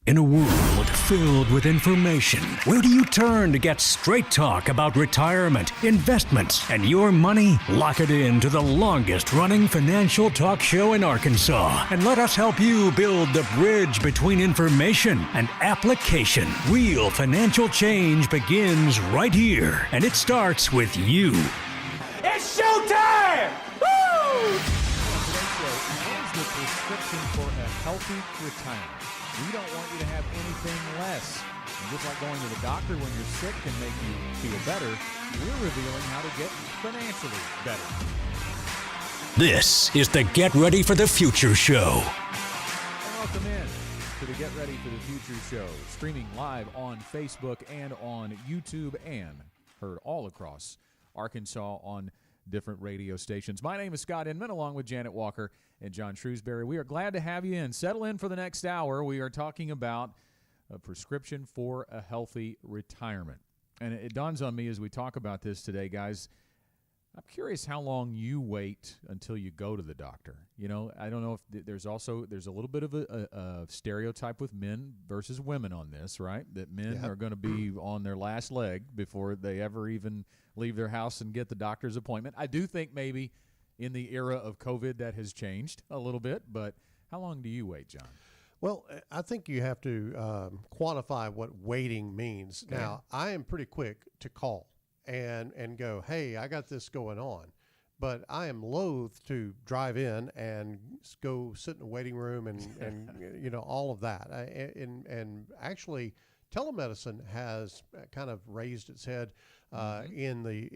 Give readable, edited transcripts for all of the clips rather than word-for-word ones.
In a world filled with information, where do you turn to get straight talk about retirement, investments, and your money? Lock it in to the longest-running financial talk show in Arkansas, and let us help you build the bridge between information and application. Real financial change begins right here, and it starts with you. It's showtime! Woo! Today's show, what is the prescription for a healthy retirement? We don't want you to have anything less. And just like going to the doctor when you're sick can make you feel better, we're revealing how to get financially better. This is the Get Ready for the Future show. And welcome in to the Get Ready for the Future show, streaming live on Facebook and on YouTube and heard all across Arkansas on different radio stations. My name is Scott Inman, along with Janet Walker and John Shrewsbury. We are glad to have you in. Settle in for the next hour. We are talking about a prescription for a healthy retirement. And it dawns on me as we talk about this today, guys, I'm curious how long you wait until you go to the doctor. You know, I don't know if there's a little bit of a stereotype with men versus women on this, right? That men are going to be on their last leg before they ever even leave their house and get the doctor's appointment. I do think maybe in the era of COVID that has changed a little bit, but how long do you wait, John? Well, I think you have to quantify what waiting means. Okay. Now, I am pretty quick to call and go, hey, I got this going on. But I am loath to drive in and go sit in a waiting room and you know, all of that. And actually, telemedicine has kind of raised its head in the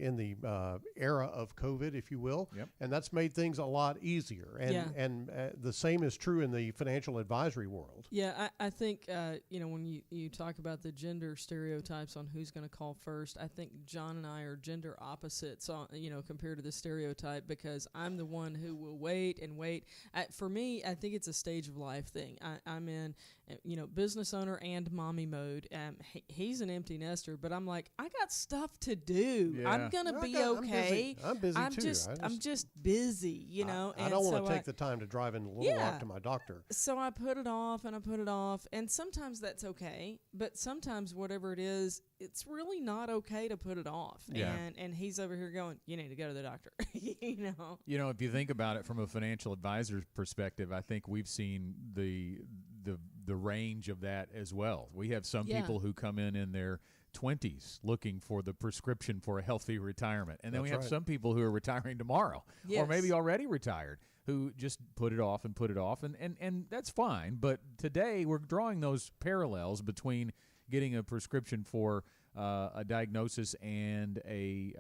era of COVID, if you will, and that's made things a lot easier. And the same is true in the financial advisory world. Yeah, I think you know, when you talk about the gender stereotypes on who's going to call first, I think John and I are gender opposites on, you know, compared to the stereotype, because I'm the one who will wait and wait. For me, I think it's a stage of life thing. I'm in, you know, business owner and mommy mode. He's an empty nester, but I'm like, I got stuff to do. Yeah. I'm gonna be okay. I'm busy too. I'm just busy, you know. I don't want to take the time to drive into Little Rock to my doctor. So I put it off and I put it off, and sometimes that's okay, but sometimes whatever it is, it's really not okay to put it off. Yeah. And he's over here going, you need to go to the doctor. You know. You know, if you think about it from a financial advisor's perspective, I think we've seen the range of that as well. We have some people who come in their 20s looking for the prescription for a healthy retirement. And then we have some people who are retiring tomorrow or maybe already retired who just put it off. And that's fine. But today we're drawing those parallels between getting a prescription for a diagnosis and a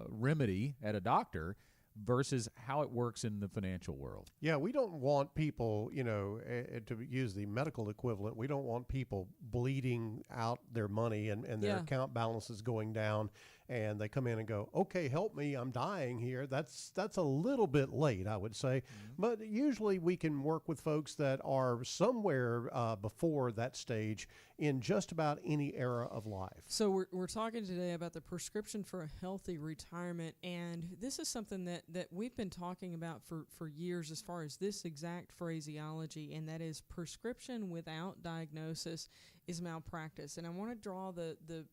remedy at a doctor versus how it works in the financial world. Yeah, we don't want people, you know, to use the medical equivalent, we don't want people bleeding out their money and their account balances going down, and they come in and go, okay, help me, I'm dying here. That's a little bit late, I would say. But usually we can work with folks that are somewhere before that stage in just about any era of life. So we're talking today about the prescription for a healthy retirement, and this is something that we've been talking about for years as far as this exact phraseology, and that is prescription without diagnosis is malpractice. And I want to draw the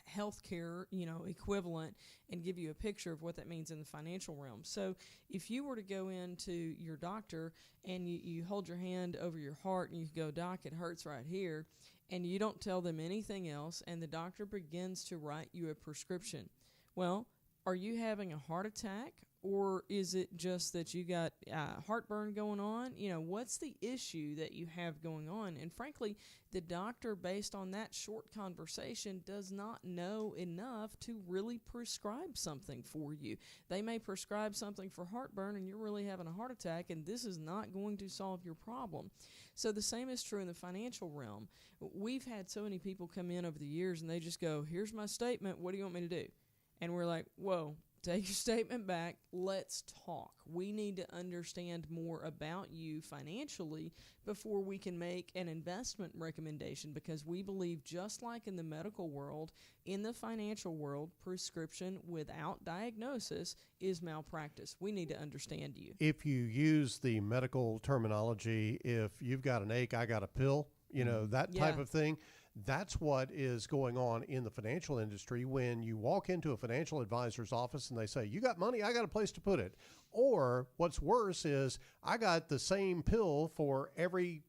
healthcare, you know, equivalent and give you a picture of what that means in the financial realm. So if you were to go into your doctor and you hold your hand over your heart and you go, doc, it hurts right here, and you don't tell them anything else, and the doctor begins to write you a prescription, well, are you having a heart attack, or is it just that you got heartburn going on? You know, what's the issue that you have going on? And frankly, the doctor, based on that short conversation, does not know enough to really prescribe something for you. They may prescribe something for heartburn and you're really having a heart attack, and this is not going to solve your problem. So the same is true in the financial realm. We've had so many people come in over the years and they just go, here's my statement, what do you want me to do? And we're like, whoa, take your statement back. Let's talk. We need to understand more about you financially before we can make an investment recommendation, because we believe, just like in the medical world, in the financial world, prescription without diagnosis is malpractice. We need to understand you. If you use the medical terminology, if you've got an ache, I got a pill, that type of thing. That's what is going on in the financial industry when you walk into a financial advisor's office and they say, you got money, I got a place to put it. Or what's worse is, I got the same pill for every,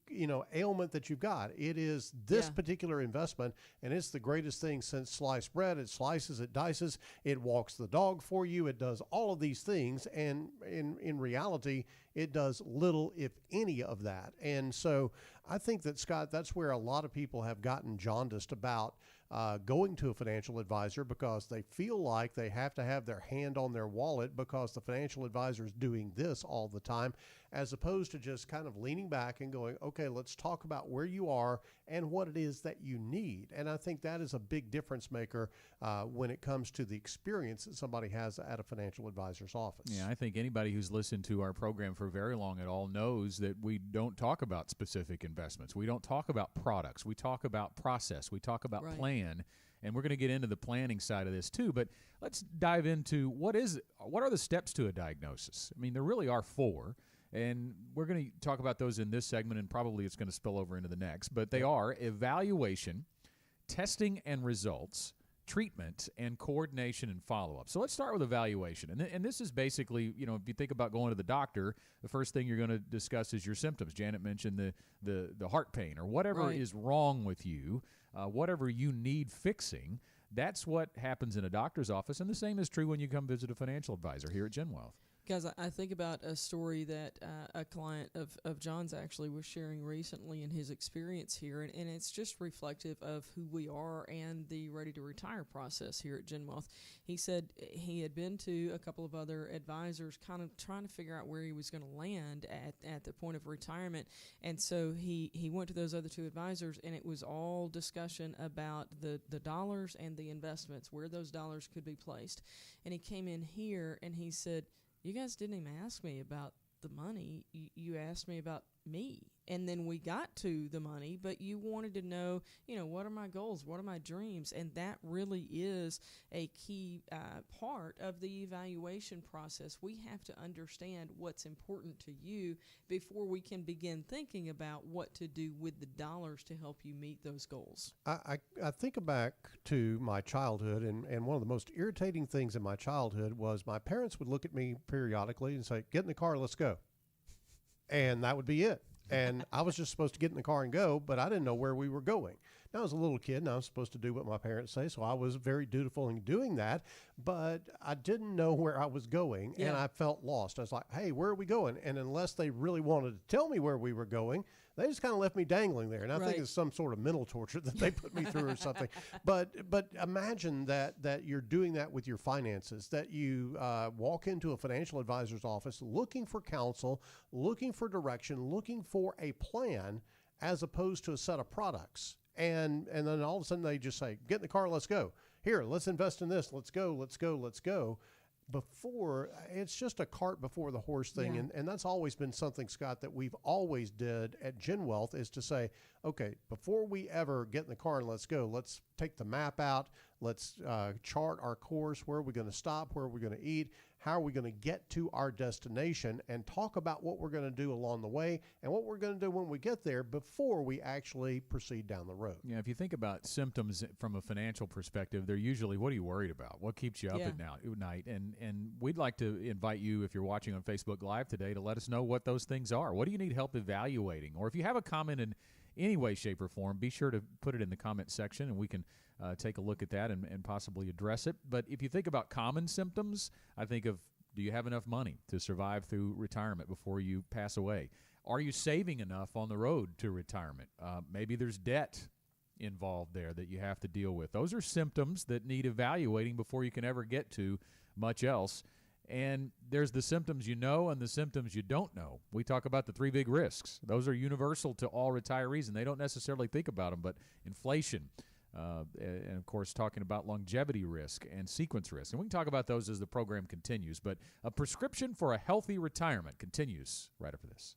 ailment that you've got. It is this particular investment, and it's the greatest thing since sliced bread. It slices, it dices, it walks the dog for you. It does all of these things. And in reality, it does little, if any, of that. And so I think that, Scott, that's where a lot of people have gotten jaundiced about going to a financial advisor, because they feel like they have to have their hand on their wallet because the financial advisor is doing this all the time, as opposed to just kind of leaning back and going, okay, let's talk about where you are and what it is that you need. And I think that is a big difference maker when it comes to the experience that somebody has at a financial advisor's office. Yeah, I think anybody who's listened to our program for very long at all knows that we don't talk about specific investments. We don't talk about products. We talk about process. We talk about plan. And we're going to get into the planning side of this too, but let's dive into what are the steps to a diagnosis. I mean, there really are 4, and we're going to talk about those in this segment, and probably it's going to spill over into the next, but they are evaluation, testing and results, treatment, and coordination and follow-up. So let's start with evaluation. And this is basically, if you think about going to the doctor, the first thing you're going to discuss is your symptoms. Janet mentioned the heart pain or whatever is wrong with you, whatever you need fixing. That's what happens in a doctor's office, and the same is true when you come visit a financial advisor here at GenWealth. Guys, I think about a story that a client of John's actually was sharing recently in his experience here, and it's just reflective of who we are and the ready-to-retire process here at GenWealth. He said he had been to a couple of other advisors kind of trying to figure out where he was going to land at the point of retirement, and so he went to those other 2 advisors, and it was all discussion about the dollars and the investments, where those dollars could be placed. And he came in here, and he said, you guys didn't even ask me about the money. You asked me about me. And then we got to the money, but you wanted to know, what are my goals? What are my dreams? And that really is a key part of the evaluation process. We have to understand what's important to you before we can begin thinking about what to do with the dollars to help you meet those goals. I think back to my childhood, and one of the most irritating things in my childhood was my parents would look at me periodically and say, get in the car, let's go. And that would be it. And I was just supposed to get in the car and go, but I didn't know where we were going. Now, I was a little kid, and I was supposed to do what my parents say, so I was very dutiful in doing that, but I didn't know where I was going, and I felt lost. I was like, hey, where are we going? And unless they really wanted to tell me where we were going, they just kind of left me dangling there. And I think it's some sort of mental torture that they put me through or something. But imagine that you're doing that with your finances, that you walk into a financial advisor's office looking for counsel, looking for direction, looking for a plan, as opposed to a set of products. And then all of a sudden they just say, get in the car, let's go. Here, let's invest in this. Let's go, let's go, let's go. Before, it's just a cart before the horse thing. And that's always been something, Scott, that we've always did at GenWealth, is to say, okay, before we ever get in the car and let's go, let's take the map out. Let's chart our course. Where are we going to stop? Where are we going to eat? How are we going to get to our destination? And talk about what we're going to do along the way and what we're going to do when we get there before we actually proceed down the road. Yeah, if you think about symptoms from a financial perspective, they're usually, what are you worried about? What keeps you up at night? And we'd like to invite you, if you're watching on Facebook Live today, to let us know what those things are. What do you need help evaluating? Or if you have a comment in any way, shape, or form, be sure to put it in the comment section, and we can take a look at that and possibly address it. But if you think about common symptoms, I think of, do you have enough money to survive through retirement before you pass away? Are you saving enough on the road to retirement? Maybe there's debt involved there that you have to deal with. Those are symptoms that need evaluating before you can ever get to much else. And there's the symptoms you know and the symptoms you don't know. We talk about the 3 big risks. Those are universal to all retirees, and they don't necessarily think about them, but inflation, and, of course, talking about longevity risk and sequence risk. And we can talk about those as the program continues. But a prescription for a healthy retirement continues right after this.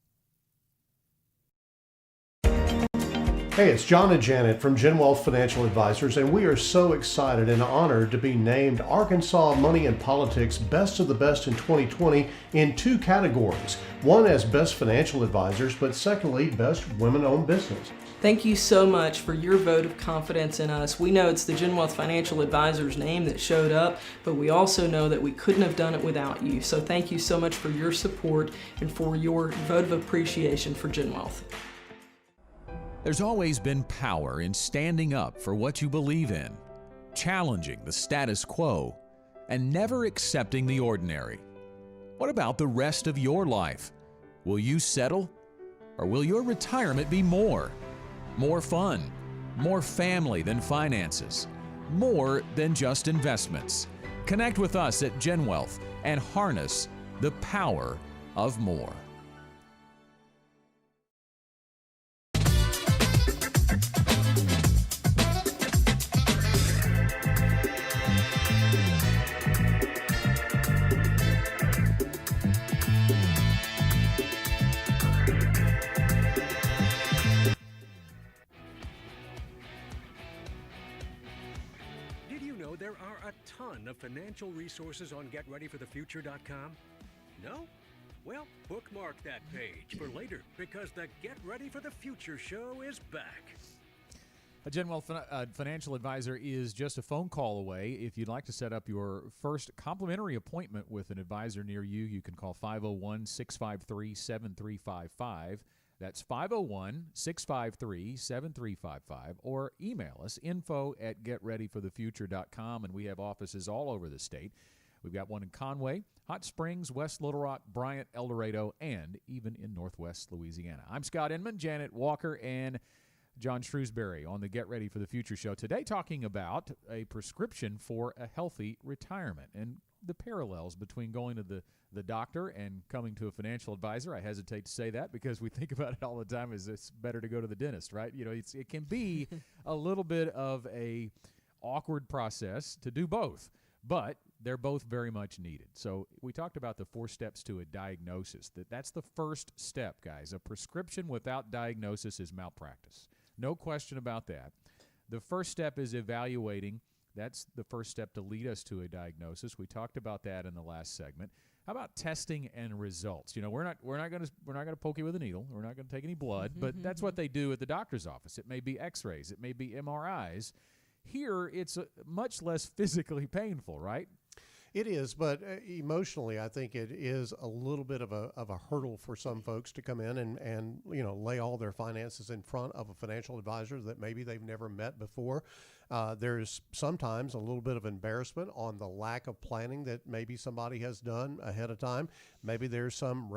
Hey, it's John and Janet from Gen Wealth Financial Advisors, and we are so excited and honored to be named Arkansas Money and Politics Best of the Best in 2020 in 2 categories. One as Best Financial Advisors, but secondly, Best Women-Owned Business. Thank you so much for your vote of confidence in us. We know it's the Gen Wealth Financial Advisors name that showed up, but we also know that we couldn't have done it without you. So thank you so much for your support and for your vote of appreciation for Gen Wealth. There's always been power in standing up for what you believe in, challenging the status quo, and never accepting the ordinary. What about the rest of your life? Will you settle? Or will your retirement be more? More fun, more family than finances, more than just investments. Connect with us at Gen Wealth and harness the power of more. There are a ton of financial resources on GetReadyForTheFuture.com. No? Well, bookmark that page for later, because the Get Ready for the Future show is back. A Gen Wealth Financial Advisor is just a phone call away. If you'd like to set up your first complimentary appointment with an advisor near you, you can call 501-653-7355. That's 501-653-7355, or email us, info@getreadyforthefuture.com, and we have offices all over the state. We've got one in Conway, Hot Springs, West Little Rock, Bryant, El Dorado, and even in Northwest Louisiana. I'm Scott Inman, Janet Walker, and John Shrewsbury on the Get Ready for the Future show. Today talking about a prescription for a healthy retirement and the parallels between going to the doctor and coming to a financial advisor. I hesitate to say that because we think about it all the time as it's better to go to the dentist, right? You know, it can be a little bit of a awkward process to do both, but they're both very much needed. So we talked about the 4 steps to a diagnosis. That's the first step, guys. A prescription without diagnosis is malpractice. No question about that. The first step is evaluating. That's the first step to lead us to a diagnosis. We talked about that in the last segment. How about testing and results? You know, we're not going to poke you with a needle. We're not going to take any blood, but that's what they do at the doctor's office. It may be X-rays, it may be MRIs. Here, it's much less physically painful, right? It is, but emotionally, I think it is a little bit of a hurdle for some folks to come in and lay all their finances in front of a financial advisor that maybe they've never met before. There's sometimes a little bit of embarrassment on the lack of planning that maybe somebody has done ahead of time. Maybe there's some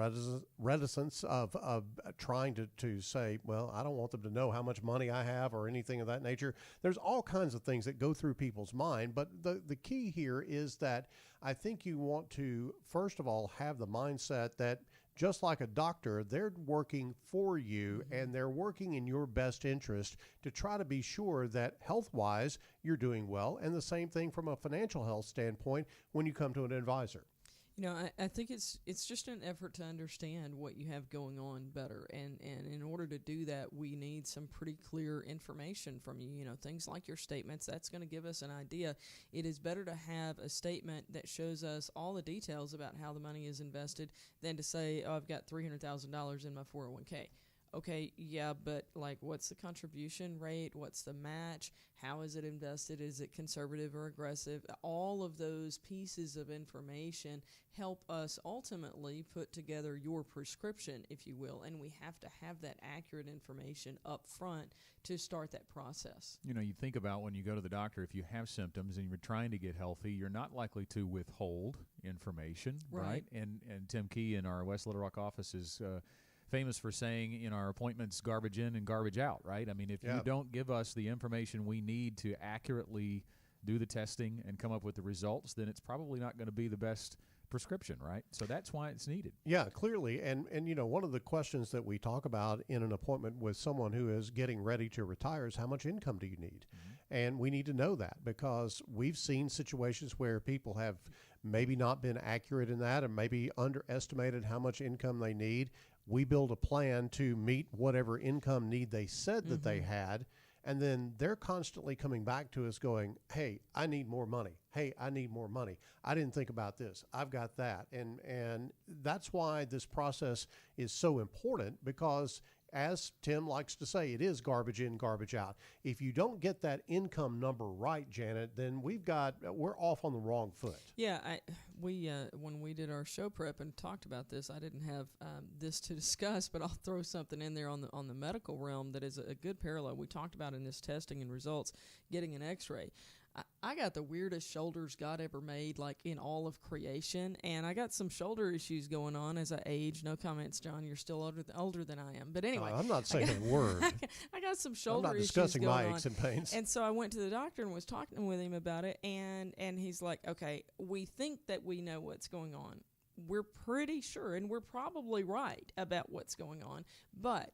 reticence of trying to say, well, I don't want them to know how much money I have or anything of that nature. There's all kinds of things that go through people's mind, but the key here is that I think you want to, first of all, have the mindset that just like a doctor, they're working for you and they're working in your best interest to try to be sure that health-wise you're doing well. And the same thing from a financial health standpoint when you come to an advisor. You know, I think it's just an effort to understand what you have going on better. And in order to do that, we need some pretty clear information from you. You know, things like your statements, that's going to give us an idea. It is better to have a statement that shows us all the details about how the money is invested than to say, oh, I've got $300,000 in my 401k. Okay, yeah, but like what's the contribution rate? What's the match? How is it invested? Is it conservative or aggressive? All of those pieces of information help us ultimately put together your prescription, if you will, and we have to have that accurate information up front to start that process. You know, you think about when you go to the doctor, if you have symptoms and you're trying to get healthy, you're not likely to withhold information, right? And Tim Key in our West Little Rock office is famous for saying in our appointments, garbage in and garbage out, right? I mean, if you don't give us the information we need to accurately do the testing and come up with the results, then it's probably not going to be the best prescription, right? So that's why it's needed. Yeah, clearly. And one of the questions that we talk about in an appointment with someone who is getting ready to retire is how much income do you need? And we need to know that, because we've seen situations where people have maybe not been accurate in that and maybe underestimated how much income they need. We build a plan to meet whatever income need they said that they had. And then they're constantly coming back to us going, hey, I need more money. Hey, I need more money. I didn't think about this. I've got that. And that's why this process is so important, because as Tim likes to say, it is garbage in, garbage out. If you don't get that income number right, Janet, then we're off on the wrong foot. Yeah, when we did our show prep and talked about this, I didn't have this to discuss, but I'll throw something in there on the medical realm that is a good parallel. We talked about in this testing and results, getting an X-ray. I got the weirdest shoulders God ever made, like in all of creation, and I got some shoulder issues going on as I age. No comments, John. You're still older than I am. But anyway, I'm not saying a word. I got some shoulder issues I'm not discussing my going aches on. and pains. And so I went to the doctor and was talking with him about it, and he's like, okay, we think that we know what's going on. We're pretty sure, and we're probably right about what's going on, but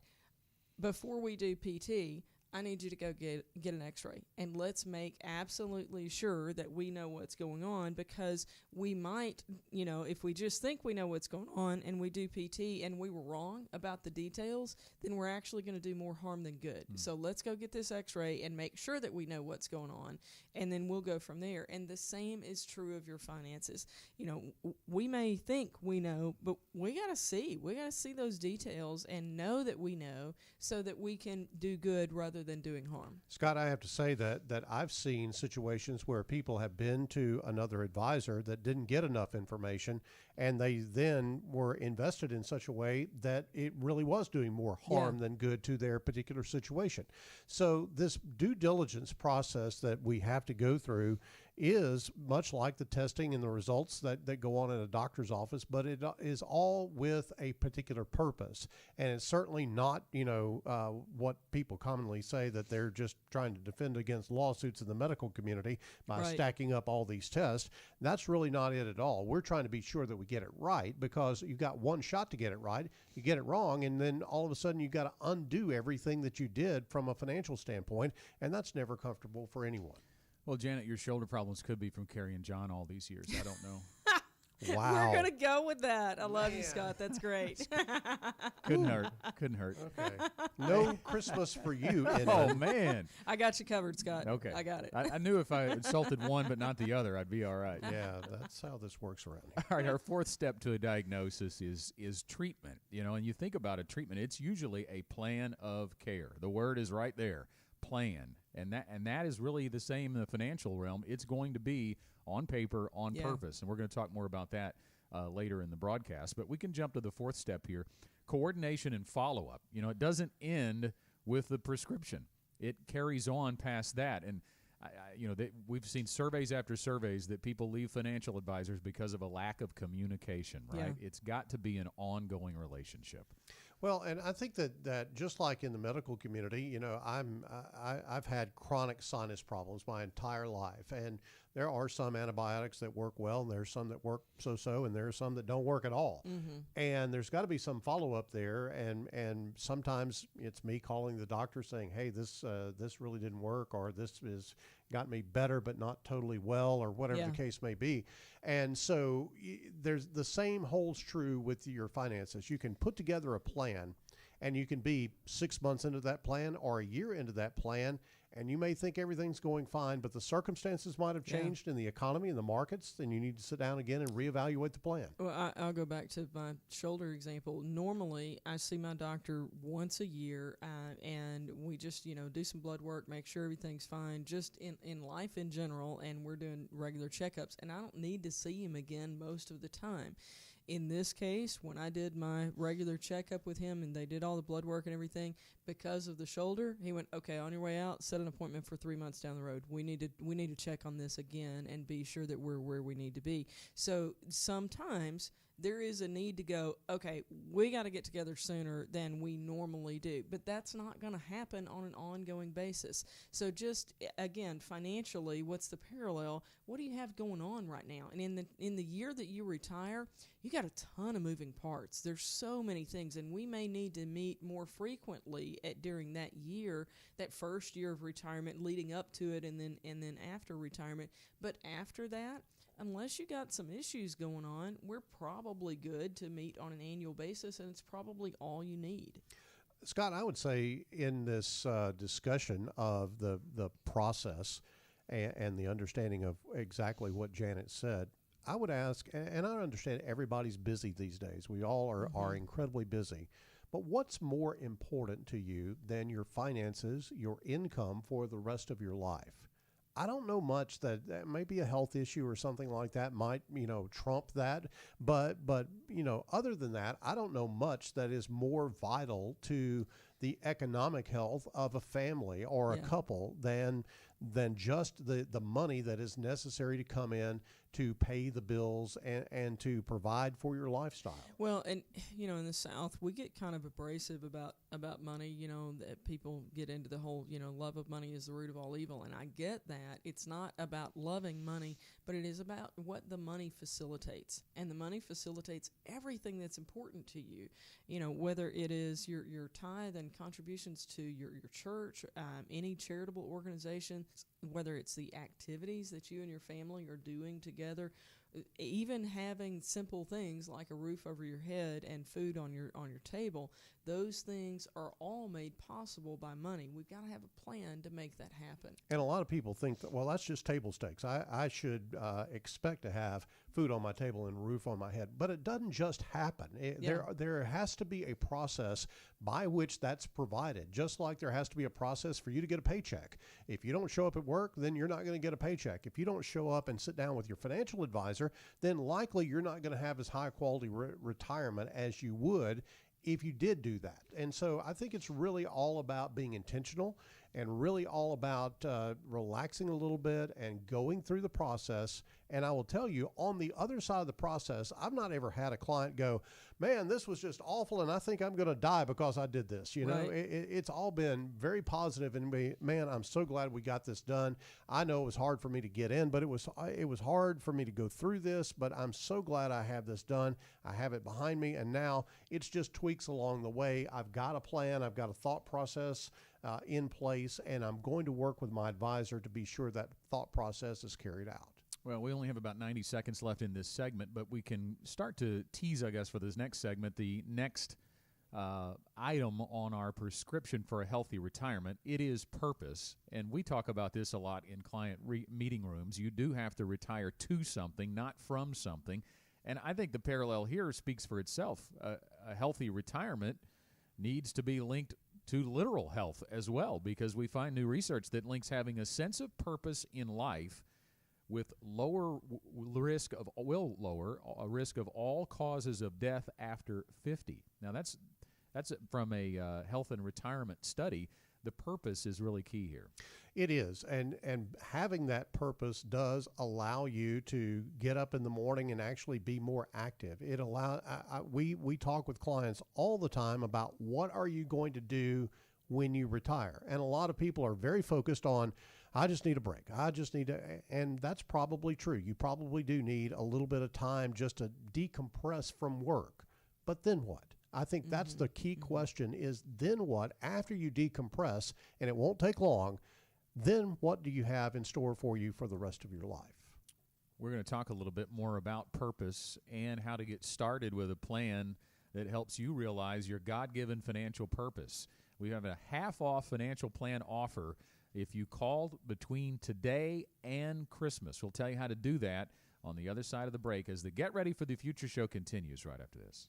before we do PT, I need you to go get an X-ray, and let's make absolutely sure that we know what's going on, because we might, if we just think we know what's going on and we do PT and we were wrong about the details, then we're actually going to do more harm than good. So let's go get this X-ray and make sure that we know what's going on, and then we'll go from there. And the same is true of your finances. We may think we know, but we got to see. We got to see those details and know that we know, so that we can do good rather than doing harm. Scott, I have to say that I've seen situations where people have been to another advisor that didn't get enough information, and they then were invested in such a way that it really was doing more harm than good to their particular situation. So this due diligence process that we have to go through is much like the testing and the results that go on in a doctor's office, but it is all with a particular purpose. And it's certainly not, what people commonly say, that they're just trying to defend against lawsuits in the medical community by stacking up all these tests. That's really not it at all. We're trying to be sure that we get it right, because you've got one shot to get it right. You get it wrong, and then all of a sudden you've got to undo everything that you did from a financial standpoint, and that's never comfortable for anyone. Well, Janet, your shoulder problems could be from carrying John all these years. I don't know. Wow. We're going to go with that. I love you, Scott. That's great. Couldn't hurt. Couldn't hurt. Okay. No Christmas for you. Oh, man. I got you covered, Scott. Okay. I got it. I knew if I insulted one but not the other, I'd be all right. Yeah, that's how this works around here. All right, our fourth step to a diagnosis is treatment. And you think about a treatment, it's usually a plan of care. The word is right there, plan. And that is really the same in the financial realm. It's going to be on paper, on purpose. And we're going to talk more about that later in the broadcast. But we can jump to the fourth step here, coordination and follow-up. It doesn't end with the prescription. It carries on past that. And, we've seen surveys after surveys that people leave financial advisors because of a lack of communication, right? Yeah. It's got to be an ongoing relationship. Well, and I think that just like in the medical community, I've had chronic sinus problems my entire life, and there are some antibiotics that work well, and there's some that work so-so, and there are some that don't work at all. Mm-hmm. And there's got to be some follow-up there, and sometimes it's me calling the doctor saying, hey, this really didn't work, or this has got me better but not totally well, or whatever the case may be. And so there's the same holds true with your finances. You can put together a plan, and you can be 6 months into that plan or a year into that plan, and you may think everything's going fine, but the circumstances might have changed in the economy and the markets, then you need to sit down again and reevaluate the plan. Well, I'll go back to my shoulder example. Normally, I see my doctor once a year, and we just, do some blood work, make sure everything's fine, just in life in general, and we're doing regular checkups, and I don't need to see him again most of the time. In this case, when I did my regular checkup with him and they did all the blood work and everything, because of the shoulder, he went, okay, on your way out, set an appointment for 3 months down the road. We need to check on this again and be sure that we're where we need to be. So sometimes there is a need to go, okay, we got to get together sooner than we normally do. But that's not going to happen on an ongoing basis. So just, again, financially, what's the parallel? What do you have going on right now? And in the year that you retire, you got a ton of moving parts. There's so many things, and we may need to meet more frequently during that year, that first year of retirement, leading up to it, and then after retirement. But after that, unless you got some issues going on, we're probably good to meet on an annual basis, and it's probably all you need. Scott, I would say in this discussion of the process and the understanding of exactly what Janet said, I would ask, and I understand everybody's busy these days. We all are incredibly busy. But what's more important to you than your finances, your income for the rest of your life? I don't know much that may be a health issue or something like that might, trump that. But other than that, I don't know much that is more vital to the economic health of a family or a couple than just the money that is necessary to come in to pay the bills and to provide for your lifestyle. Well, and in the South, we get kind of abrasive about money, that people get into the whole, love of money is the root of all evil. And I get that. It's not about loving money, but it is about what the money facilitates. And the money facilitates everything that's important to you, whether it is your tithe and contributions to your church, any charitable organization, whether it's the activities that you and your family are doing together, even having simple things like a roof over your head and food on your table. Those things are all made possible by money. We've got to have a plan to make that happen. And a lot of people think that, well, that's just table stakes. I should expect to have food on my table and a roof on my head. But it doesn't just happen. There has to be a process by which that's provided, just like there has to be a process for you to get a paycheck. If you don't show up at work, then you're not going to get a paycheck. If you don't show up and sit down with your financial advisor, then likely you're not going to have as high quality retirement as you would if you did do that. And so I think it's really all about being intentional and really all about relaxing a little bit and going through the process. And I will tell you, on the other side of the process, I've not ever had a client go, man, this was just awful and I think I'm going to die because I did this. Right. It's all been very positive, and man, I'm so glad we got this done. I know it was hard for me to get in, but it was hard for me to go through this, but I'm so glad I have this done. I have it behind me, and now it's just tweaks along the way. I've got a plan. I've got a thought process in place, and I'm going to work with my advisor to be sure that thought process is carried out. Well, we only have about 90 seconds left in this segment, but we can start to tease, I guess, for this next segment, the next item on our prescription for a healthy retirement. It is purpose, and we talk about this a lot in client meeting rooms. You do have to retire to something, not from something, and I think the parallel here speaks for itself. A healthy retirement needs to be linked to literal health as well, because we find new research that links having a sense of purpose in life with lower risk of all causes of death after 50. Now that's from a health and retirement study. The purpose is really key here. It is, and having that purpose does allow you to get up in the morning and actually be more active. It we talk with clients all the time about what are you going to do when you retire, and a lot of people are very focused on, I just need a break. I just need to, and that's probably true. You probably do need a little bit of time just to decompress from work. But then what? I think that's the key question is, then what? After you decompress, and it won't take long, then what do you have in store for you for the rest of your life? We're going to talk a little bit more about purpose and how to get started with a plan that helps you realize your God-given financial purpose. We have a half-off financial plan offer if you called between today and Christmas. We'll tell you how to do that on the other side of the break as the Get Ready for the Future show continues right after this.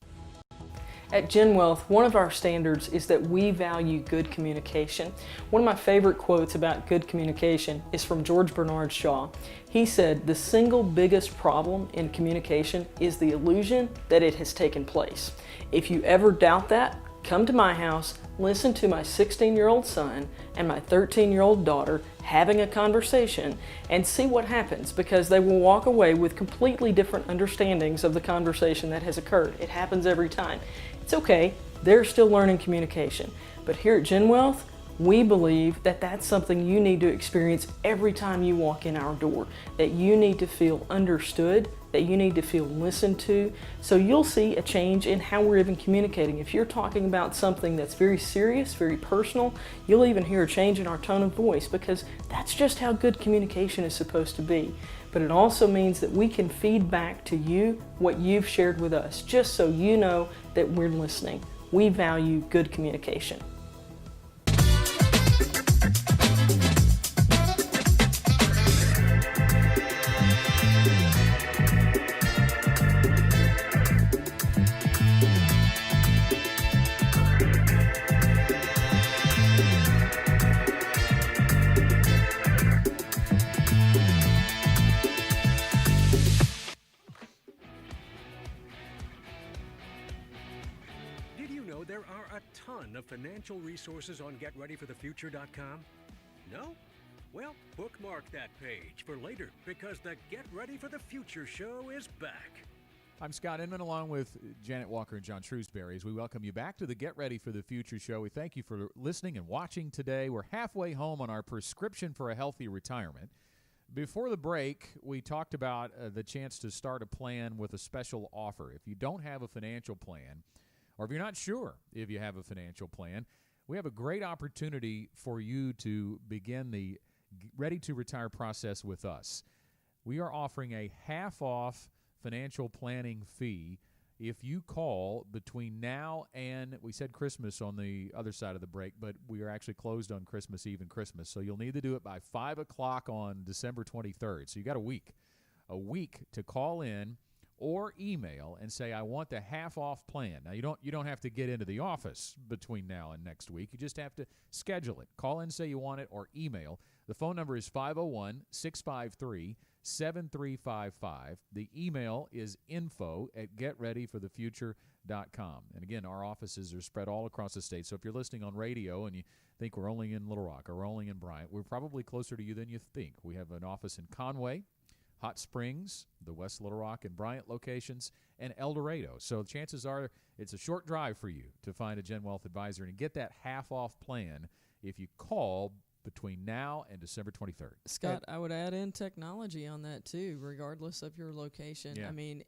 At Gen Wealth, one of our standards is that we value good communication. One of my favorite quotes about good communication is from George Bernard Shaw. He said, "The single biggest problem in communication is the illusion that it has taken place. If you ever doubt that, come to my house, listen to my 16-year-old son and my 13-year-old daughter having a conversation and see what happens, because they will walk away with completely different understandings of the conversation that has occurred. It happens every time. It's okay, they're still learning communication. But here at Gen Wealth, we believe that that's something you need to experience every time you walk in our door, that you need to feel understood, that you need to feel listened to. So you'll see a change in how we're even communicating. If you're talking about something that's very serious, very personal, you'll even hear a change in our tone of voice, because that's just how good communication is supposed to be. But it also means that we can feed back to you what you've shared with us, just so you know that we're listening. We value good communication. There are a ton of financial resources on GetReadyForTheFuture.com. No? Well, bookmark that page for later, because the Get Ready for the Future show is back. I'm Scott Inman, along with Janet Walker and John Shrewsbury, as we welcome you back to the Get Ready for the Future show. We thank you for listening and watching today. We're halfway home on our prescription for a healthy retirement. Before the break, we talked about the chance to start a plan with a special offer. If you don't have a financial plan, or if you're not sure if you have a financial plan, we have a great opportunity for you to begin the ready-to-retire process with us. We are offering a half-off financial planning fee if you call between now and, we said Christmas on the other side of the break, but we are actually closed on Christmas Eve and Christmas, so you'll need to do it by 5 o'clock on December 23rd. So you got a week to call in or email and say, I want the half-off plan. Now, you don't have to get into the office between now and next week. You just have to schedule it. Call in, say you want it, or email. The phone number is 501-653-7355. The email is info@getreadyforthefuture.com. And again, our offices are spread all across the state. So if you're listening on radio and you think we're only in Little Rock or we're only in Bryant, we're probably closer to you than you think. We have an office in Conway, Hot Springs, the West Little Rock and Bryant locations, and El Dorado. So chances are it's a short drive for you to find a Gen Wealth advisor and get that half-off plan if you call between now and December 23rd. Scott, I would add in technology on that too, regardless of your location. Yeah. I mean,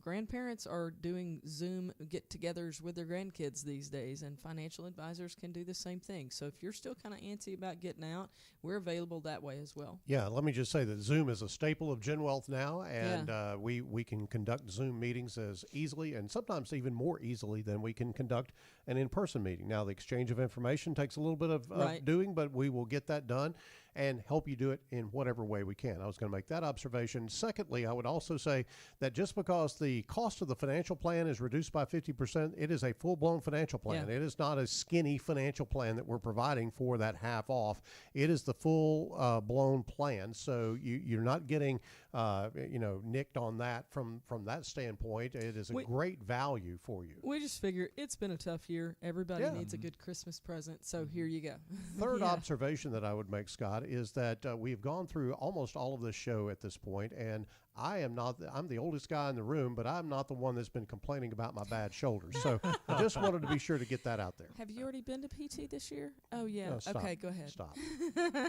grandparents are doing Zoom get-togethers with their grandkids these days, and financial advisors can do the same thing. So if you're still kind of antsy about getting out, we're available that way as well. Yeah, let me just say that Zoom is a staple of Gen Wealth now, and we can conduct Zoom meetings as easily and sometimes even more easily than we can conduct an in-person meeting. Now, the exchange of information takes a little bit of doing, but we will get that done and help you do it in whatever way we can. I was going to make that observation. Secondly, I would also say that just because the cost of the financial plan is reduced by 50%, it is a full-blown financial plan. Yeah. It is not a skinny financial plan that we're providing for that half off. It is the full-blown plan. So you're not getting nicked on that from that standpoint. It is a great value for you. We just figure it's been a tough year. Everybody needs a good Christmas present. So here you go. Third observation that I would make, Scott, is that we've gone through almost all of this show at this point, and I'm the oldest guy in the room, but I'm not the one that's been complaining about my bad shoulders. So I just wanted to be sure to get that out there. Have you already been to PT this year? Oh, yeah. No, stop. Okay, go ahead. Stop.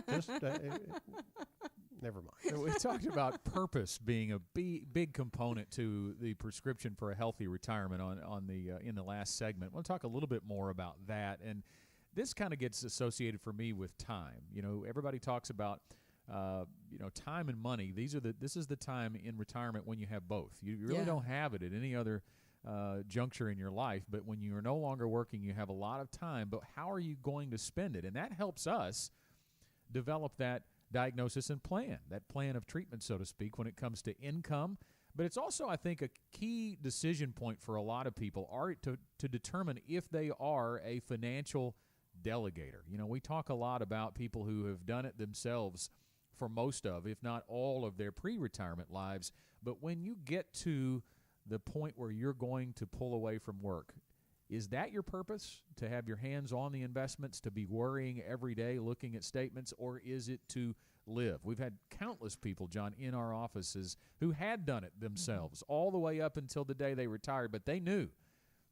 Just never mind. So we talked about purpose being a big component to the prescription for a healthy retirement in the last segment. We'll talk a little bit more about that, and this kind of gets associated for me with time. Everybody talks about time and money. This is the time in retirement when you have both. You really don't have it at any other juncture in your life, but when you are no longer working, you have a lot of time, but how are you going to spend it? And that helps us develop that diagnosis and plan, that plan of treatment, so to speak, when it comes to income. But it's also, I think, a key decision point for a lot of people are to determine if they are a financial delegator. We talk a lot about people who have done it themselves for most of, if not all of their pre-retirement lives. But when you get to the point where you're going to pull away from work, Is that your purpose, to have your hands on the investments, to be worrying every day, looking at statements, or is it to live? We've had countless people, John, in our offices who had done it themselves all the way up until the day they retired, but they knew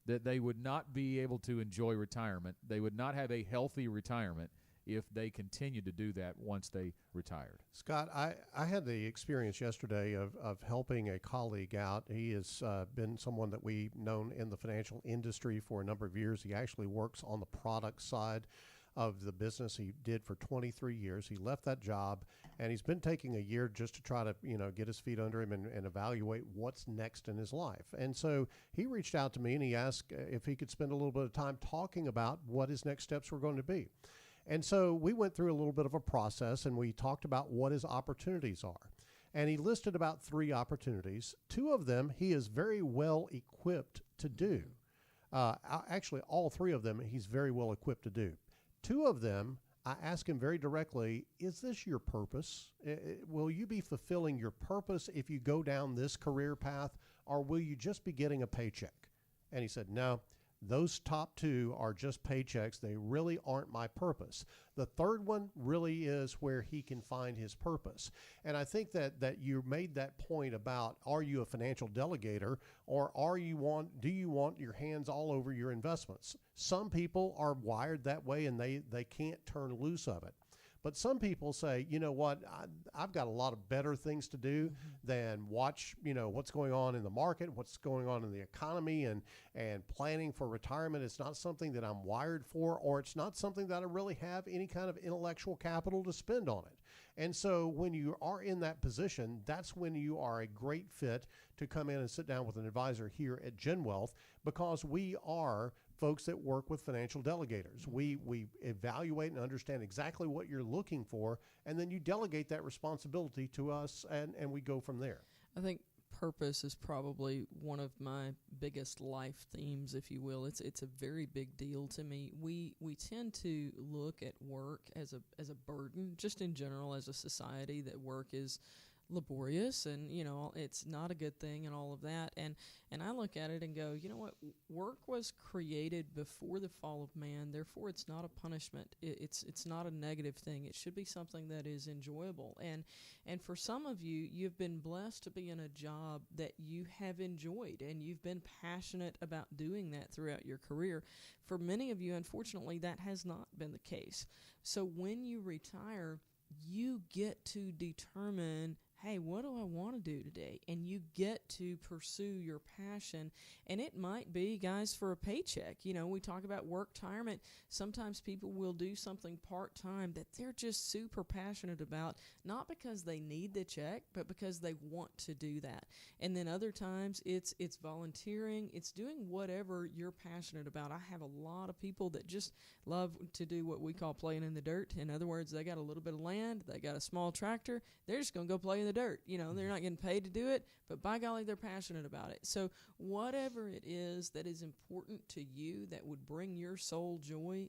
that they would not be able to enjoy retirement. They would not have a healthy retirement if they continued to do that once they retired. Scott, I had the experience yesterday of helping a colleague out. He has been someone that we've known in the financial industry for a number of years. He actually works on the product side of the business. He did for 23 years. He left that job, and he's been taking a year just to try to, get his feet under him and evaluate what's next in his life. And so he reached out to me and he asked if he could spend a little bit of time talking about what his next steps were going to be. And so we went through a little bit of a process, and we talked about what his opportunities are. And he listed about 3 opportunities. 2 of them he is very well equipped to do. Actually, all 3 of them he's very well equipped to do. 2 of them, I asked him very directly, is this your purpose? Will you be fulfilling your purpose if you go down this career path, or will you just be getting a paycheck? And he said, no. Those top 2 are just paychecks. They really aren't my purpose. The third one really is where he can find his purpose. And I think that you made that point about, are you a financial delegator, or do you want your hands all over your investments? Some people are wired that way and they can't turn loose of it. But some people say, you know what, I've got a lot of better things to do than watch, what's going on in the market, what's going on in the economy, and planning for retirement. It's not something that I'm wired for, or it's not something that I really have any kind of intellectual capital to spend on it. And so when you are in that position, that's when you are a great fit to come in and sit down with an advisor here at Gen Wealth, because we are folks that work with financial delegators. We evaluate and understand exactly what you're looking for, and then you delegate that responsibility to us, and we go from there. I think purpose is probably one of my biggest life themes, if you will. It's a very big deal to me. We tend to look at work as a burden, just in general as a society, that work is laborious and it's not a good thing and all of that, and I look at it and go, you know what, work was created before the fall of man, therefore it's not a punishment. It's not a negative thing. It should be something that is enjoyable, and for some of you, you've been blessed to be in a job that you have enjoyed, and you've been passionate about doing that throughout your career. For many of you, unfortunately, that has not been the case. So when you retire, you get to determine, hey, what do I want to do today? And you get to pursue your passion. And it might be, guys, for a paycheck. We talk about work-tirement. Sometimes people will do something part-time that they're just super passionate about, not because they need the check, but because they want to do that. And then other times it's volunteering. It's doing whatever you're passionate about. I have a lot of people that just love to do what we call playing in the dirt. In other words, they got a little bit of land, they got a small tractor, they're just going to go play in the dirt. They're not getting paid to do it, but by golly, they're passionate about it. So whatever it is that is important to you that would bring your soul joy,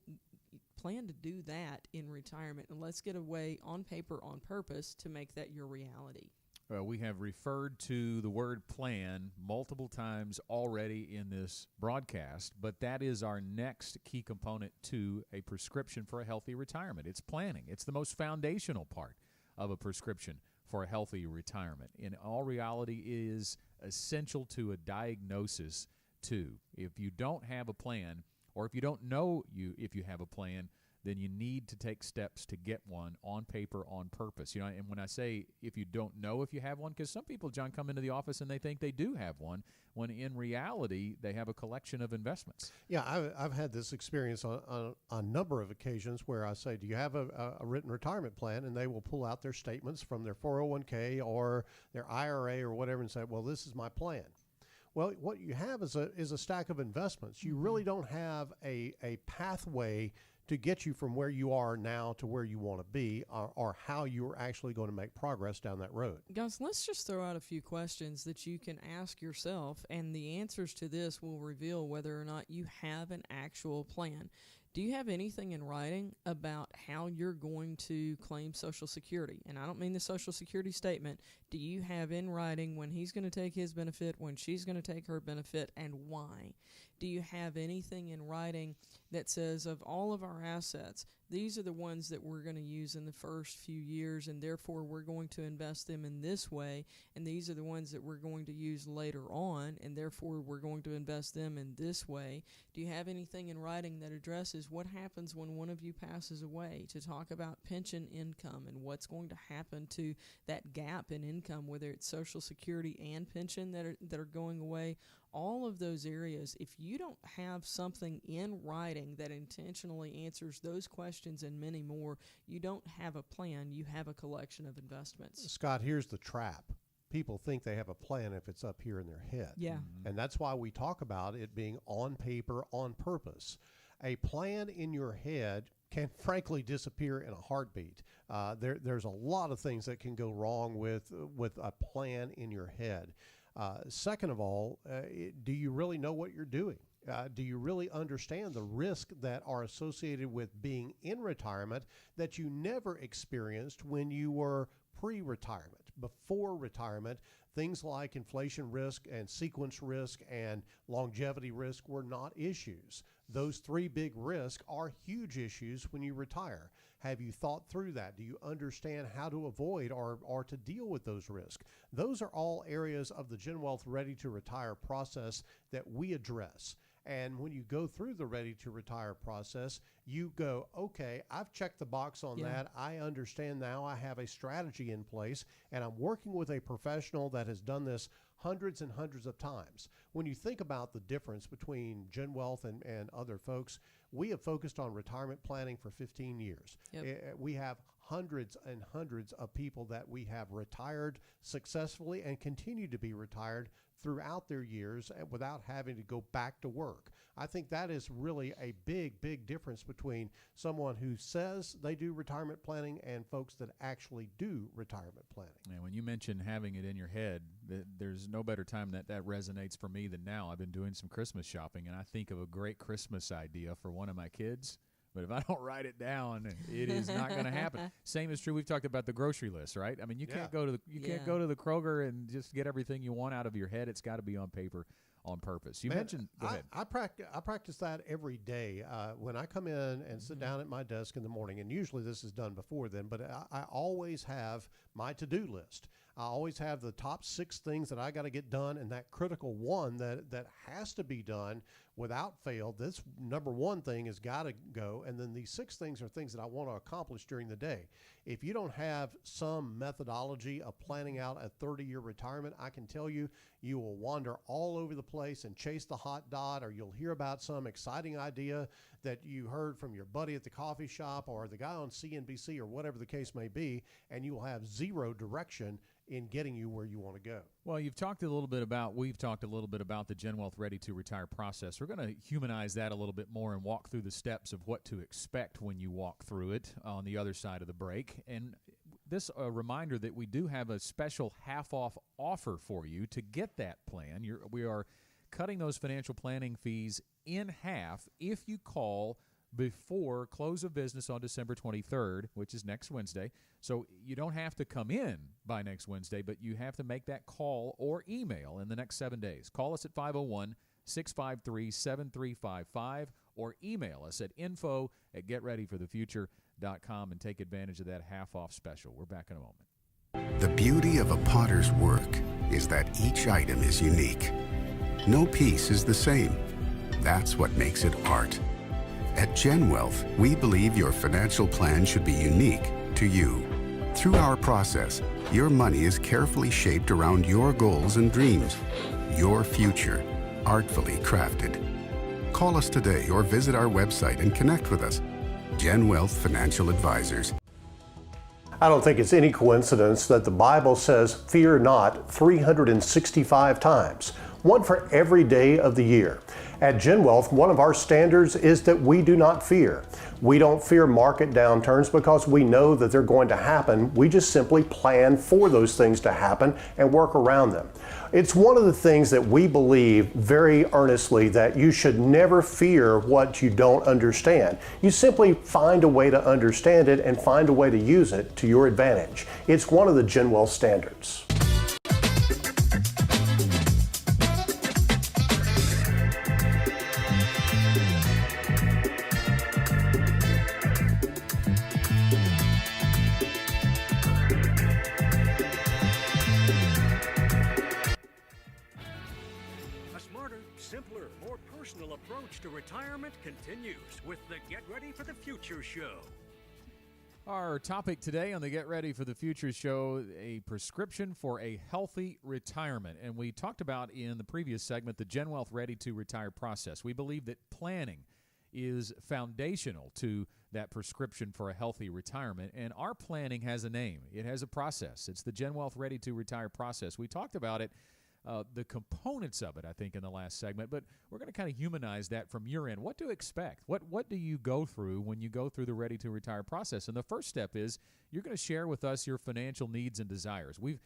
plan to do that in retirement. And let's get a way on paper, on purpose, to make that your reality. Well, we have referred to the word plan multiple times already in this broadcast, but that is our next key component to a prescription for a healthy retirement. It's planning. It's the most foundational part of a prescription for a healthy retirement. In all reality, is essential to a diagnosis too. If you don't have a plan, or if you don't know if you have a plan, then you need to take steps to get one on paper, on purpose. And when I say if you don't know if you have one, because some people, John, come into the office and they think they do have one, when in reality they have a collection of investments. Yeah, I've had this experience on a number of occasions where I say, do you have a written retirement plan? And they will pull out their statements from their 401k or their IRA or whatever and say, well, this is my plan. Well, what you have is a stack of investments. You really don't have a pathway to get you from where you are now to where you want to be, or how you're actually going to make progress down that road. Guys, let's just throw out a few questions that you can ask yourself, and the answers to this will reveal whether or not you have an actual plan. do you have anything in writing about how you're going to claim Social Security? And I don't mean the Social Security statement. Do you have in writing when he's going to take his benefit, when she's going to take her benefit, and why? Do you have anything in writing that says, of all of our assets, these are the ones that we're going to use in the first few years, and therefore we're going to invest them in this way, and these are the ones that we're going to use later on, and therefore we're going to invest them in this way? Do you have anything in writing that addresses what happens when one of you passes away, to talk about pension income and what's going to happen to that gap in income, whether it's Social Security and pension that are going away? All of those areas, if you don't have something in writing that intentionally answers those questions and many more, you don't have a plan, you have a collection of investments. Scott, here's the trap. People think they have a plan if it's up here in their head. Yeah. And that's why we talk about it being on paper, on purpose. A plan in your head can frankly disappear in a heartbeat. There's a lot of things that can go wrong with a plan in your head. Second of all, do you really know what you're doing? Do you really understand the risk that are associated with being in retirement that you never experienced when you were pre-retirement? Before retirement, things like inflation risk and sequence risk and longevity risk were not issues. Those three big risks are huge issues when you retire. Have you thought through that? Do you understand how to avoid or to deal with those risks? Those are all areas of the Gen Wealth Ready to Retire process that we address. And when you go through the Ready to Retire process, you go, okay, I've checked the box on that. I understand now. I have a strategy in place, and I'm working with a professional that has done this hundreds and hundreds of times. When you think about the difference between Gen Wealth and other folks, we have focused on retirement planning for 15 years. We have hundreds and hundreds of people that we have retired successfully and continue to be retired throughout their years without having to go back to work. I think that is really a big, big difference between someone who says they do retirement planning and folks that actually do retirement planning. And when you mention having it in your head, there's no better time that resonates for me than now. I've been doing some Christmas shopping, and I think of a great Christmas idea for one of my kids. But if I don't write it down, it is not going to happen. Same is true. We've talked about the grocery list, right? I mean, you can't go to the Kroger and just get everything you want out of your head. It's got to be on paper, on purpose. You mentioned. Go ahead. I practice that every day when I come in and sit down at my desk in the morning. And usually this is done before then. But I always have my to-do list. I always have the top 6 things that I got to get done, and that critical one that has to be done without fail. This number 1 thing has got to go, and then these 6 things are things that I want to accomplish during the day. If you don't have some methodology of planning out a 30-year retirement, I can tell you, you will wander all over the place and chase the hot dot, or you'll hear about some exciting idea that you heard from your buddy at the coffee shop or the guy on CNBC or whatever the case may be, and you will have zero direction in getting you where you want to go. Well, we've talked a little bit about the Gen Wealth Ready to Retire process. We're going to humanize that a little bit more and walk through the steps of what to expect when you walk through it on the other side of the break. And this a reminder that we do have a special half-off offer for you to get that plan. We are cutting those financial planning fees in half if you call before close of business on December 23rd, which is next Wednesday. So you don't have to come in by next Wednesday, but you have to make that call or email in the next 7 days. Call us at 501-653-7355 or email us at info@getreadyforthefuture.com and take advantage of that half-off special. We're back in a moment. The beauty of a potter's work is that each item is unique. No piece is the same. That's what makes it art. At Gen Wealth, we believe your financial plan should be unique to you. Through our process, your money is carefully shaped around your goals and dreams. Your future, artfully crafted. Call us today or visit our website and connect with us. Gen Wealth Financial Advisors. I don't think it's any coincidence that the Bible says, fear not, 365 times. one for every day of the year. At Gen Wealth, one of our standards is that we do not fear. We don't fear market downturns because we know that they're going to happen. We just simply plan for those things to happen and work around them. It's one of the things that we believe very earnestly, that you should never fear what you don't understand. You simply find a way to understand it and find a way to use it to your advantage. It's one of the Gen Wealth standards. Simpler, more personal approach to retirement continues with the Get Ready for the Future show. Our topic today on the Get Ready for the Future show, a prescription for a healthy retirement. And we talked about in the previous segment the Gen Wealth Ready to Retire process. We believe that planning is foundational to that prescription for a healthy retirement. And our planning has a name. It has a process. It's the Gen Wealth Ready to Retire process. We talked about it, the components of it, I think, in the last segment, but we're going to kind of humanize that from your end. What to expect? What do you go through when you go through the Ready to Retire process? And the first step is you're going to share with us your financial needs and desires. We've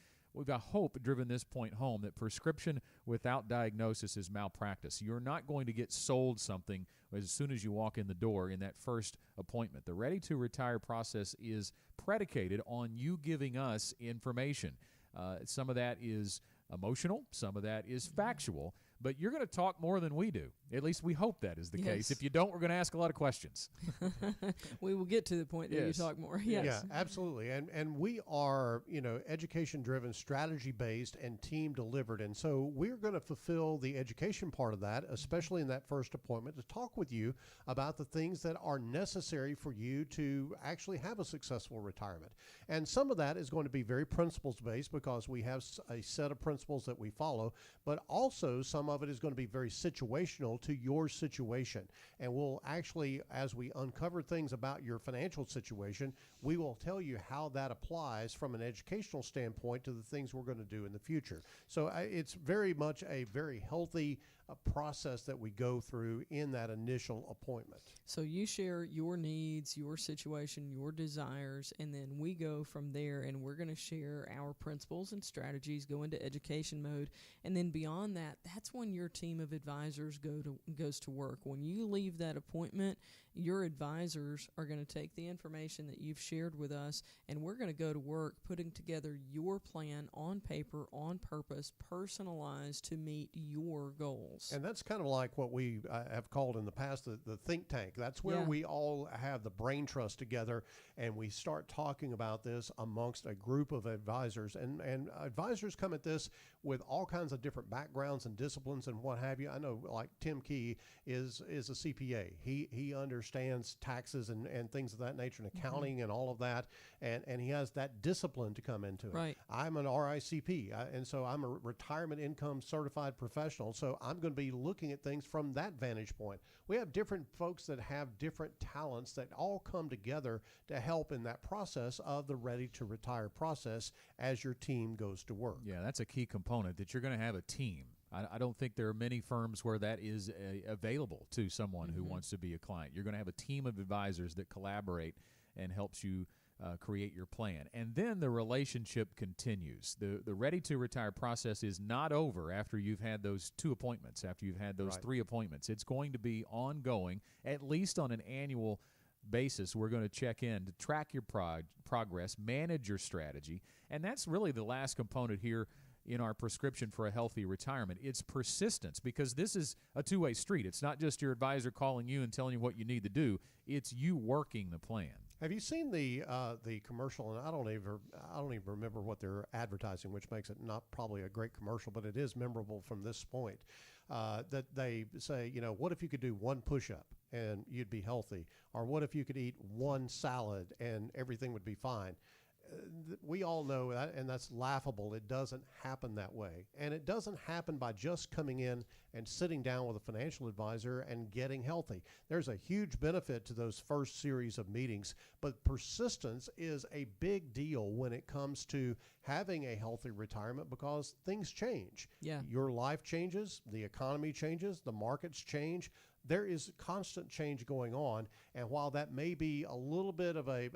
I hope, driven this point home that prescription without diagnosis is malpractice. You're not going to get sold something as soon as you walk in the door in that first appointment. The Ready to Retire process is predicated on you giving us information. Some of that is emotional, some of that is factual, but you're going to talk more than we do. At least we hope that is the case. If you don't, we're going to ask a lot of questions. We will get to the point that you talk more. Yes. Yeah, absolutely. And we are, education-driven, strategy-based, and team-delivered. And so we're going to fulfill the education part of that, especially in that first appointment, to talk with you about the things that are necessary for you to actually have a successful retirement. And some of that is going to be very principles-based because we have a set of principles that we follow, but also some of it is going to be very situational to your situation. And we'll actually, as we uncover things about your financial situation, we will tell you how that applies from an educational standpoint to the things we're going to do in the future. So it's very much a very healthy process that we go through in that initial appointment. So you share your needs, your situation, your desires, and then we go from there, and we're going to share our principles and strategies, go into education mode, and then beyond that, that's when your team of advisors goes to work. When you leave that appointment, your advisors are going to take the information that you've shared with us, and we're going to go to work putting together your plan on paper, on purpose, personalized to meet your goals. And that's kind of like what we have called in the past the think tank. That's where we all have the brain trust together, and we start talking about this amongst a group of advisors. And advisors come at this with all kinds of different backgrounds and disciplines and what have you. I know, like Tim Key is a CPA. He understands taxes and things of that nature, and accounting and all of that, and he has that discipline to come into it. Right. I'm an RICP, and so I'm a retirement income certified professional, so I'm going to be looking at things from that vantage point. We have different folks that have different talents that all come together to help in that process of the Ready to Retire process as your team goes to work. Yeah, that's a key component, that you're going to have a team. I don't think there are many firms where that is available to someone who wants to be a client. You're going to have a team of advisors that collaborate and helps you create your plan. And then the relationship continues. The Ready to Retire process is not over after you've had those 2 appointments, after you've had those 3 appointments. It's going to be ongoing, at least on an annual basis. We're going to check in to track your progress, manage your strategy, and that's really the last component here in our prescription for a healthy retirement. It's persistence, because this is a two-way street. It's not just your advisor calling you and telling you what you need to do. It's you working the plan. Have you seen the commercial? And I don't even remember what they're advertising, which makes it not probably a great commercial, but it is memorable from this point. That they say, what if you could do one push-up and you'd be healthy? Or what if you could eat one salad and everything would be fine? we all know that, and that's laughable. It doesn't happen that way. And it doesn't happen by just coming in and sitting down with a financial advisor and getting healthy. There's a huge benefit to those first series of meetings, but persistence is a big deal when it comes to having a healthy retirement because things change. Yeah. Your life changes, the economy changes, the markets change. There is constant change going on, and while that may be a little bit of a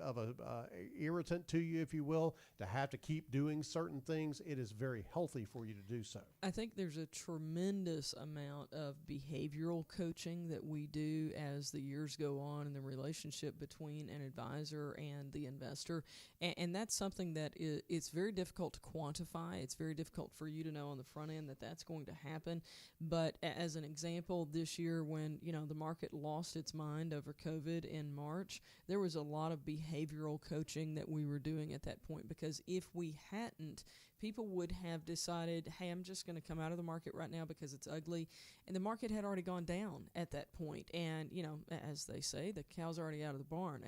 irritant to you, if you will, to have to keep doing certain things, it is very healthy for you to do so. I think there's a tremendous amount of behavioral coaching that we do as the years go on in the relationship between an advisor and the investor, and that's something that it's very difficult to quantify. It's very difficult for you to know on the front end that that's going to happen. But as an example, this year when the market lost its mind over COVID in March, there was a lot of behavioral coaching that we were doing at that point, because if we hadn't, people would have decided, hey, I'm just going to come out of the market right now because it's ugly. And the market had already gone down at that point. And, as they say, the cow's already out of the barn.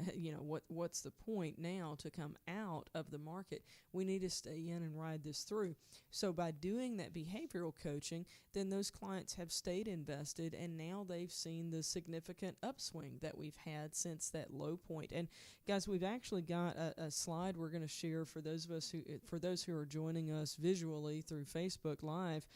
What's the point now to come out of the market? We need to stay in and ride this through. So by doing that behavioral coaching, then those clients have stayed invested, and now they've seen the significant upswing that we've had since that low point. And guys, we've actually got a slide we're going to share for those who are joining us visually through Facebook Live.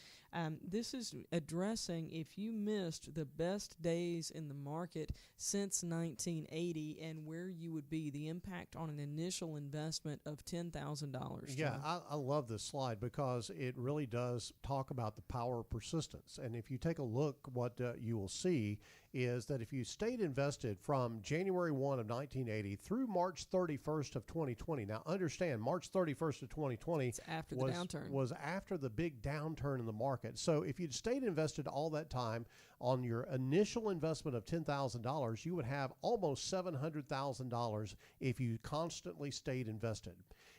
This is addressing if you missed the best days in the market since 1980 and where you would be, the impact on an initial investment of $10,000. Yeah, I love this slide because it really does talk about the power of persistence. And if you take a look, what you will see is that if you stayed invested from January 1 of 1980 through March 31st of 2020. Now, understand, March 31st of 2020 it's after the downturn. Was after the big downturn in the market. So if you'd stayed invested all that time on your initial investment of $10,000, you would have almost $700,000 if you constantly stayed invested.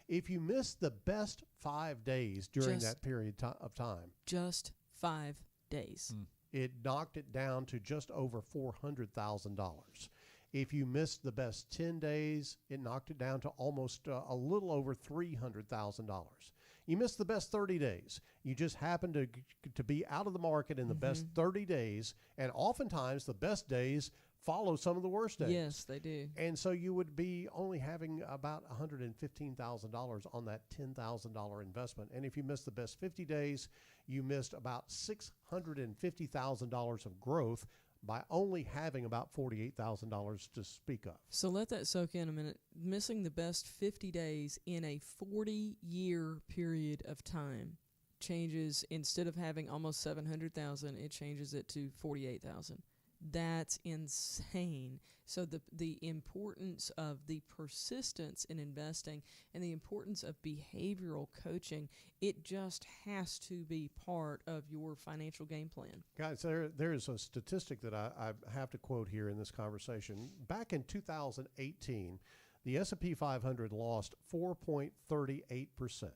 If you missed the best 5 days during that period of time. Just 5 days. It knocked it down to just over $400,000. If you missed the best 10 days, it knocked it down to almost a little over $300,000. You missed the best 30 days. You just happened to be out of the market in the best 30 days, and oftentimes the best days follow some of the worst days. Yes, they do. And so you would be only having about $115,000 on that $10,000 investment. And if you missed the best 50 days, you missed about $650,000 of growth by only having about $48,000 to speak of. So let that soak in a minute. Missing the best 50 days in a 40-year period of time changes, instead of having almost 700,000, it changes it to 48,000. That's insane. So the importance of the persistence in investing and the importance of behavioral coaching, it just has to be part of your financial game plan. Guys, there is a statistic that I have to quote here in this conversation. Back in 2018, the S&P 500 lost 4.38%.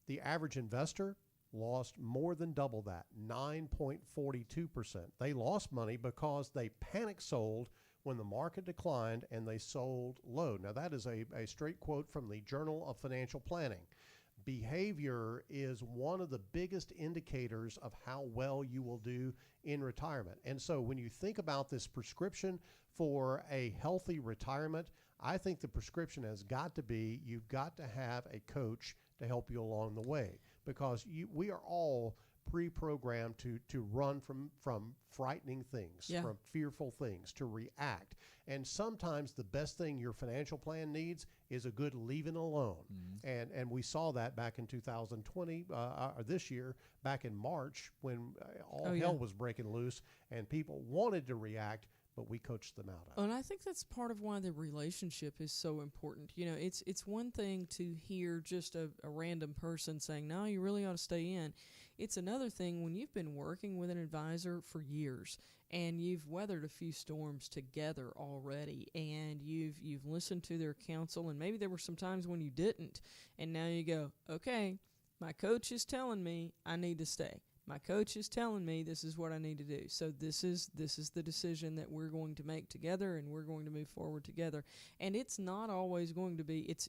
The average investor lost more than double that, 9.42%. They lost money because they panic sold when the market declined and they sold low. Now, that is a straight quote from the Journal of Financial Planning. Behavior is one of the biggest indicators of how well you will do in retirement. And so when you think about this prescription for a healthy retirement, I think the prescription has got to be, you've got to have a coach to help you along the way, because we are all pre-programmed to run from frightening things, from fearful things, to react. And sometimes the best thing your financial plan needs is a good leaving alone. And we saw that back in 2020, or this year, back in March, when hell was breaking loose and people wanted to react, but we coached them out of it. And I think that's part of why the relationship is so important. It's one thing to hear just a random person saying, no, you really ought to stay in. It's another thing when you've been working with an advisor for years and you've weathered a few storms together already, and you've listened to their counsel, and maybe there were some times when you didn't, and now you go, okay, my coach is telling me I need to stay. My coach is telling me this is what I need to do. So this is the decision that we're going to make together, and we're going to move forward together. And it's not always going to be, it's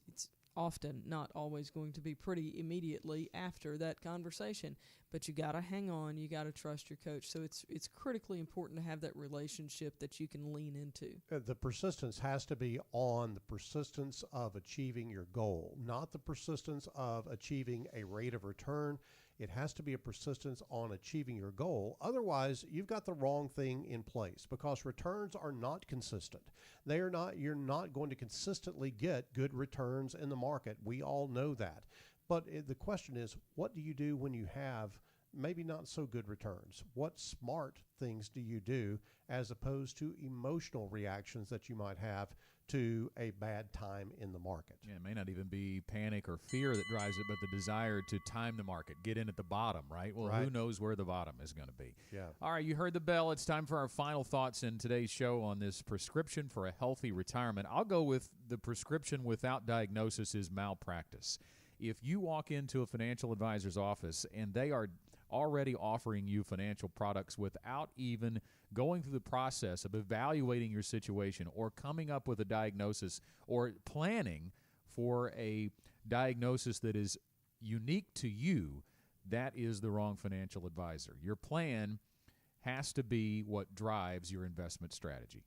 often not always going to be pretty immediately after that conversation, but you got to hang on, you got to trust your coach. So it's critically important to have that relationship that you can lean into. The persistence has to be on the persistence of achieving your goal, not the persistence of achieving a rate of return. It has to be a persistence on achieving your goal. Otherwise, you've got the wrong thing in place, because returns are not consistent. You're not going to consistently get good returns in the market. We all know that. But the question is, what do you do when you have maybe not so good returns? What smart things do you do as opposed to emotional reactions that you might have to a bad time in the market? Yeah, it may not even be panic or fear that drives it, but the desire to time the market, get in at the bottom, right? Well, Right. Who knows where the bottom is going to be? Yeah. All right, you heard the bell. It's time for our final thoughts in today's show on this prescription for a healthy retirement. I'll go with the prescription without diagnosis is malpractice. If you walk into a financial advisor's office and they are already offering you financial products without even going through the process of evaluating your situation or coming up with a diagnosis or planning for a diagnosis that is unique to you, that is the wrong financial advisor. Your plan has to be what drives your investment strategy.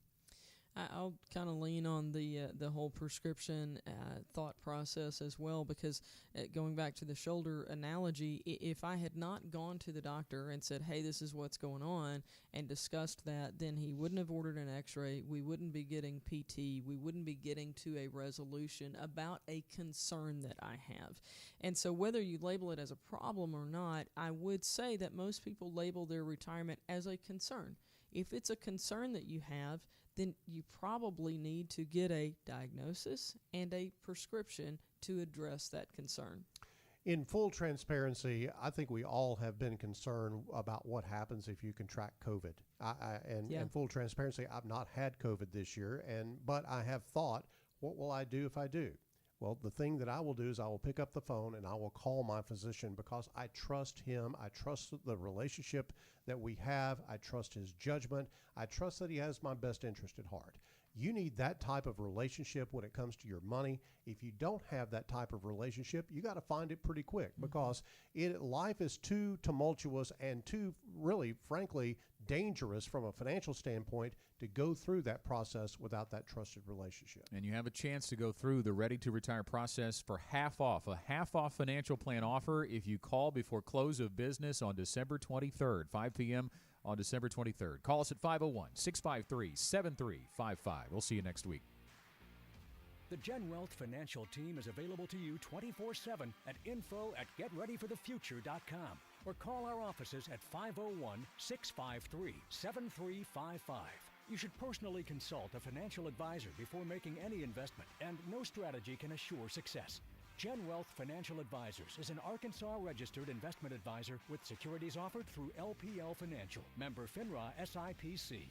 I'll kind of lean on the whole prescription thought process as well, because going back to the shoulder analogy, if I had not gone to the doctor and said, hey, this is what's going on, and discussed that, then he wouldn't have ordered an x-ray, we wouldn't be getting PT, we wouldn't be getting to a resolution about a concern that I have. And so whether you label it as a problem or not, I would say that most people label their retirement as a concern. If it's a concern that you have, then you probably need to get a diagnosis and a prescription to address that concern. In full transparency, I think we all have been concerned about what happens if you contract COVID. In full transparency, I've not had COVID this year, but I have thought, what will I do if I do? Well, the thing that I will do is I will pick up the phone and I will call my physician, because I trust him. I trust the relationship that we have. I trust his judgment. I trust that he has my best interest at heart. You need that type of relationship when it comes to your money. If you don't have that type of relationship, you got to find it pretty quick, because life is too tumultuous and too, really, frankly, dangerous from a financial standpoint to go through that process without that trusted relationship. And you have a chance to go through the Ready to Retire process for half off, a half-off financial plan offer if you call before close of business on December 23rd, 5 p.m. on December 23rd. Call us at 501-653-7355. We'll see you next week. The Gen Wealth Financial Team is available to you 24/7 at info@getreadyforthefuture.com, or call our offices at 501-653-7355. You should personally consult a financial advisor before making any investment, and no strategy can assure success. Gen Wealth Financial Advisors is an Arkansas-registered investment advisor with securities offered through LPL Financial, member FINRA SIPC.